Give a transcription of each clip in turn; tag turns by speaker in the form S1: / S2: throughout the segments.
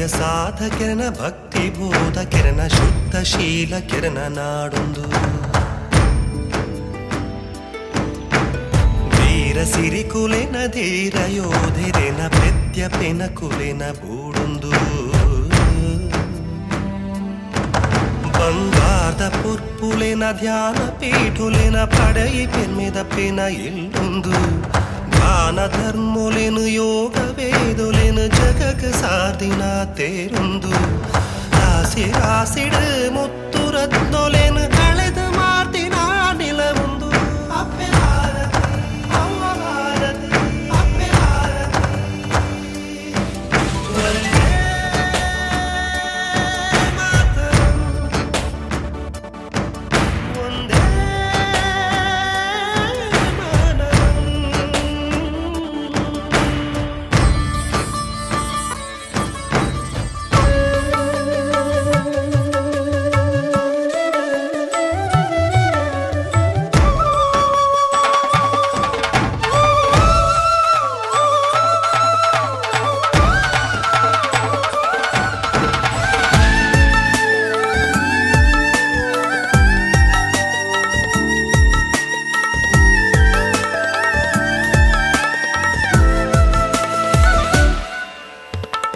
S1: ಸತ್ಯ ಸಾಧಕರನ ಭಕ್ತಿ ಬೋಧಕರನ ಶುದ್ಧ ಶೀಲಕರನ ನಾಡೊಂದು ವೀರ ಸಿರಿಕುಲೆನ ಧೀರ ಯೋಧೆರೆನ ಪ್ರತ್ಯಪೆನ ಕುಲೆನ ಬೂಡೊಂದು ಬಂಗಾರದ ಪುರ್ಪುಲೆನ ಧ್ಯಾನ ಪೀಠುಲೆನ ಪಡೆಯಿ ಪೆನ್ಮೆದ ಪೆನ ಇಲ್ಲೊಂದು ದಾನ ಧರ್ಮೊಲೆನು ಯೋಗ ವೇದೊಲೆನು ಜಗಕ ಸಾರ್ದಿನ ತೇರೊಂದು ರಾಸಿ ರಾಸಿಡು ಮುತ್ತು ರತ್ನೊಲೆನು ಕಳೆದ ಮಾರ್ದಿನ ನಿಲವೊಂದು ಅಪ್ಪೆ ಭಾರತಿ ಅವ್ವ ಭಾರತಿ ಅಪ್ಪೆ ಭಾರತಿ ವಂದೇ ಮಾತರಂ ವಂದೇ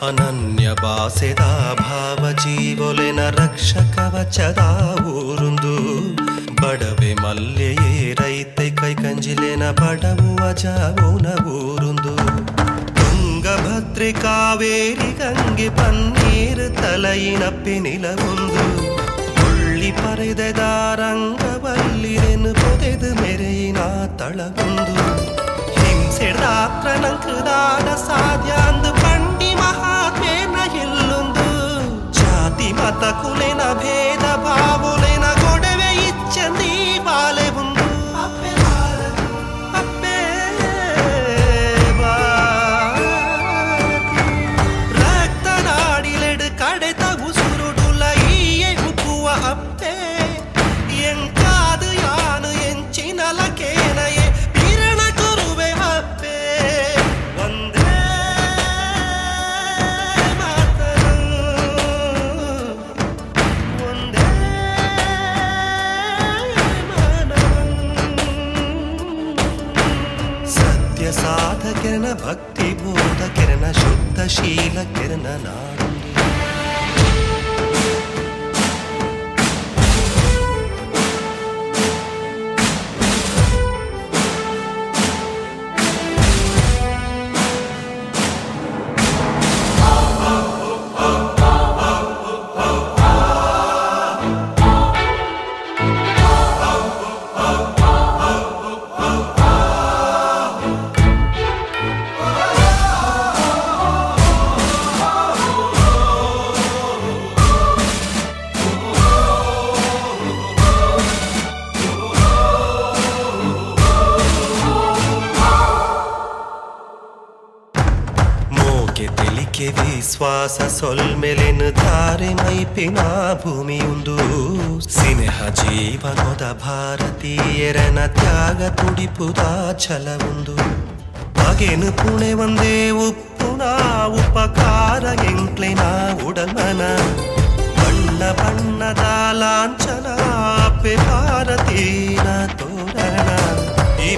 S1: ಅನನ್ಯ ಬಾಸೆದ ಭಾವ ಜೀವೊಲೆನ ರಕ್ಷ ಕವಚದ ಊರುಂದು ಬಡವೆ ಮಲ್ಲೆಯೇ ರೈತೆ ಕೈ ಕಂಜಿಲೆನ ಬಡವುವ ಜಾವುನ ಊರುಂದು ತುಂಗಭದ್ರೆ ಕಾವೇರಿ ಗಂಗೆ ಪನ್ನೀರು ತಲೈನಪ್ಪೆ ನಿಲವೊಂದು ಉಳ್ಳಿ ಪರೆದೆದ ರಂಗವಲ್ಲಿರೆನು ಪೊದೆದು ಮೆರೆಯಿನ ತಳವೊಂದು ಹಿಂಸೆಡ್ದಾತ್ರ ನಂಕದಾದ ಸಾಧ್ಯ ಅಂದು ಪಂಡಿ ಮಹಾತ್ಮೇನ ಎಲ್ಲೊಂದು ಜಾತಿ ಮತ ಕುಲೆನ ಭೇದ ಭಾವುಲೆನ ಗೊಡವೆ ಇಚ್ಚಂದಿ ಬಾಲೆ ಒಂದು ಅಪ್ಪೆ ಭಾರತಿ ಅಪ್ಪೆ ಭಾರತಿ ರಕ್ತ ನಾಡಿಲೆಡು ಕಡೆತ ಉಸುರುಡುಲ ಈಯೆ ಉಕ್ಕುವ ಅಪ್ಪೆ ಎಂಕಾದು ಯಾನು ಎಂಚಿನಲಕೇನಯೇ ಸಾಧಕರನ ಭಕ್ತಿ ಬೋಧಕರನ ಶುದ್ಧ ಶೀಲಕರನ ನಾಡೊಂದು ತೆಲಿಕೆ ವಿಶ್ವಾಸ ಸೊಲ್ಮೆಲೆನು ಧಾರೆ ಮೈಪಿನ ಭೂಮಿಯುಂದು ಸಿನೆಹ ಜೀವನದ ಭಾರತೀಯರನ ತ್ಯಾಗ ತುಡಿಪುದ ಛಲವೊಂದು ಬಗೆನು ಪುಣೆ ಒಂದೇ ಉಪ್ಪುನ ಉಪಕಾರ ಎಂಕ್ಲೆನ ಉಡಲ್ಮನ ಬಣ್ಣ ಬಣ್ಣದ ಲಾಂಛನ ಅಪ್ಪೆ ಭಾರತೀನ ತೋರಣ ಈ